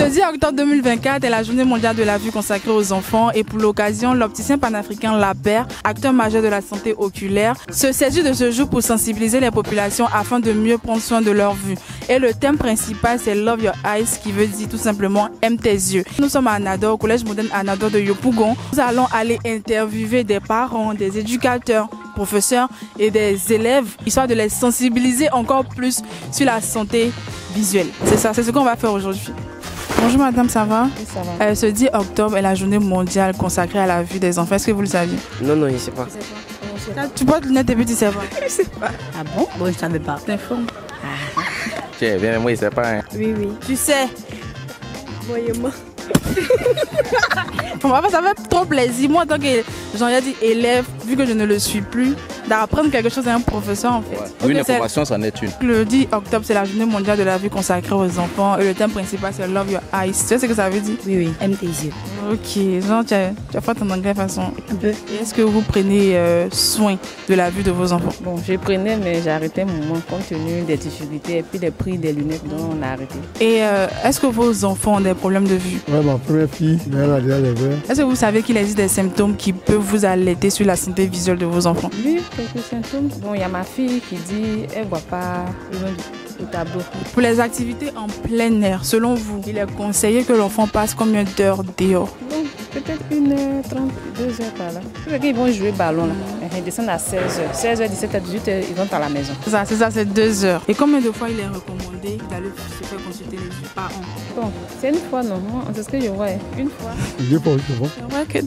Ce 10 octobre 2024 est la journée mondiale de la vue consacrée aux enfants et pour l'occasion, l'opticien panafricain La Paire, acteur majeur de la santé oculaire, se saisit de ce jour pour sensibiliser les populations afin de mieux prendre soin de leur vue. Et le thème principal, c'est Love Your Eyes, qui veut dire tout simplement aime tes yeux. Nous sommes à Anador, au collège moderne Anador de Yopougon. Nous allons aller interviewer des parents, des éducateurs, professeurs et des élèves, histoire de les sensibiliser encore plus sur la santé visuelle. C'est ça, c'est ce qu'on va faire aujourd'hui. Bonjour madame, ça va? Oui, ça va. Ce 10 octobre est la journée mondiale consacrée à la vue des enfants. Est-ce que vous le saviez? Non, je ne sais pas. Tu portes lunettes et puis tu sais pas? Je sais pas. Ah bon? Bon, je ne savais pas. T'informes. Tiens, bien, moi, je sais pas. Hein. Oui. Tu sais. Voyez-moi. Ça fait trop plaisir. Moi, en tant que élève, vu que je ne le suis plus, d'apprendre quelque chose à un professeur en fait. Ouais. Oui, une information, c'en est une. Le 10 octobre, c'est la journée mondiale de la vue consacrée aux enfants et le thème principal, c'est Love Your Eyes. Tu sais ce que ça veut dire? Oui, aime tes yeux. Ok, genre, tu as fait ton anglais de façon. Un peu. Et est-ce que vous prenez soin de la vue de vos enfants? Bon, je prenais, mais j'ai arrêté un moment compte tenu des difficultés et puis des prix des lunettes, donc on a arrêté. Et est-ce que vos enfants ont des problèmes de vue? Ouais, ma première fille, elle a déjà les verres. Est-ce que vous savez qu'il existe des symptômes qui peuvent vous alerter sur la santé visuelle de vos enfants? Oui, quelques symptômes. Bon, il y a ma fille qui dit qu'elle ne voit pas le tableau. Pour les activités en plein air, selon vous, il est conseillé que l'enfant passe combien d'heures dehors? Bon, peut-être 1h30, 2h par là. Ils vont jouer ballon là. Ils descendent à 16h. 16h, 17h, 18h, ils vont à la maison. C'est ça, c'est 2 heures. Et combien de fois il est recommandé d'aller se faire consulter les yeux par an? Bon, c'est une fois, non. C'est ce que je vois. Une fois. 2 fois, c'est bon. C'est vrai que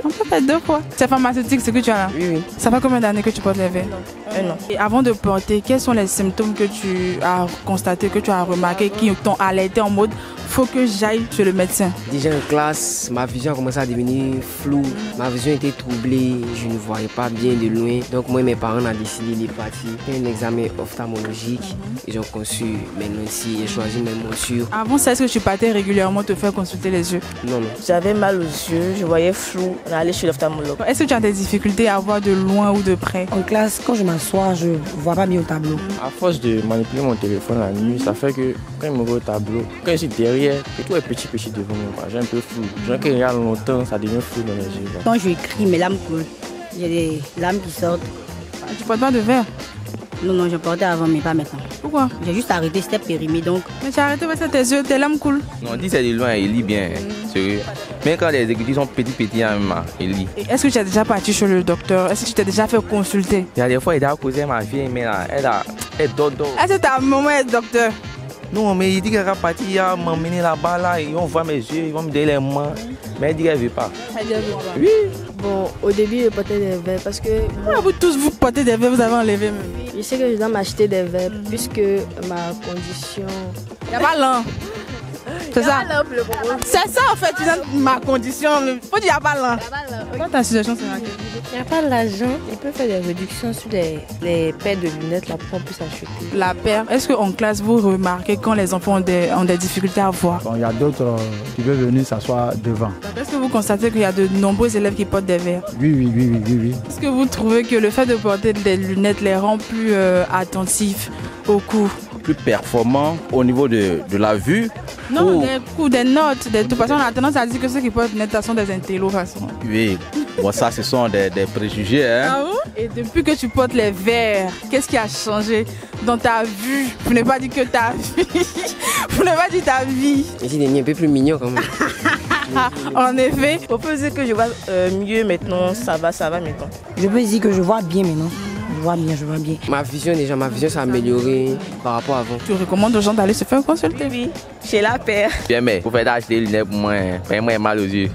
on peut faire 2 fois. C'est pharmaceutique ce que tu as là? Oui. Ça fait combien d'années que tu portes les verres? Un an. Et avant de porter, quels sont les symptômes que tu as constatés, que tu as remarqué, qui t'ont alerté en mode faut que j'aille chez le médecin? Déjà en classe, ma vision a commencé à devenir floue. Ma vision était troublée, je ne voyais pas bien de loin. Donc moi et mes parents ont décidé de partir faire un examen ophtalmologique. Ils ont conçu maintenant ici et choisi mes montures. Avant ça, est-ce que tu partais régulièrement te faire consulter les yeux? Non. J'avais mal aux yeux, je voyais flou. On est allé chez l'ophtalmologue. Est-ce que tu as des difficultés à voir de loin ou de près? En classe, quand je m'assois, je ne vois pas bien au tableau. À force de manipuler mon téléphone la nuit, ça fait que quand je me vois au tableau, quand je suis derrière, tout est petit devant moi. J'ai un peu flou. Quand je regarde longtemps, ça devient flou dans les yeux. Quand je écris, mes larmes coulent. J'ai des larmes qui sortent. Tu portes pas de verre? Non, je portais avant, mais pas maintenant. Pourquoi? J'ai juste arrêté, c'était périmé, donc... Mais tu as arrêté parce que tes yeux, tes lames coulent. Non, dis c'est de loin, il lit bien. Sérieux. Même quand les écritures sont petits, il lit. Est-ce que tu es déjà parti chez le docteur? Est-ce que tu t'es déjà fait consulter? Il y a des fois, il a causé ma fille, mais là, elle dort. Est-ce que ta maman est docteur? Non, mais il dit qu'elle va partir, il va m'emmener là-bas, là, ils vont voir mes yeux, ils vont me donner les mains. Mais elle dit qu'elle ne veut pas. Oui. Bon, au début, je portais des verres parce que... Vous tous, vous portez des verres, vous avez enlevé même. Je sais que je dois m'acheter des verres puisque ma condition... Il n'y a pas l'an. C'est ça? C'est ça en fait, ma condition. Faut dire il n'y a pas l'an. Quand ta situation c'est laquelle? Il n'y a pas l'argent. Il peut faire des réductions sur les paires de lunettes là pour qu'on puisse acheter. La paire, est-ce qu'en classe vous remarquez quand les enfants ont des difficultés à voir? Bon, il y a d'autres qui veulent venir s'asseoir devant. Est-ce que vous constatez qu'il y a de nombreux élèves qui portent des verres? Oui. Est-ce que vous trouvez que le fait de porter des lunettes les rend plus attentifs au cours? Plus performant au niveau de la vue? Non, des cours, des notes, de toute façon on a tendance à dire que ceux qui portent des lunettes sont des intellos façon. Oui, bon ça ce sont des préjugés. Hein? Ah bon? Et depuis que tu portes les verres, qu'est-ce qui a changé dans ta vue? Vous n'avez pas dit que ta vie. Vous n'avez pas dit ta vie. Ici, il est un peu plus mignon quand même. En effet. On peut dire que je vois mieux maintenant, ça va maintenant. Je peux dire que je vois bien maintenant. Je vois bien. Ma vision s'est améliorée par rapport à avant. Tu recommandes aux gens d'aller se faire consulter? Oui, chez La Paire. Bien, mais vous faites acheter des lunettes pour moi, hein. Moi, mal aux yeux.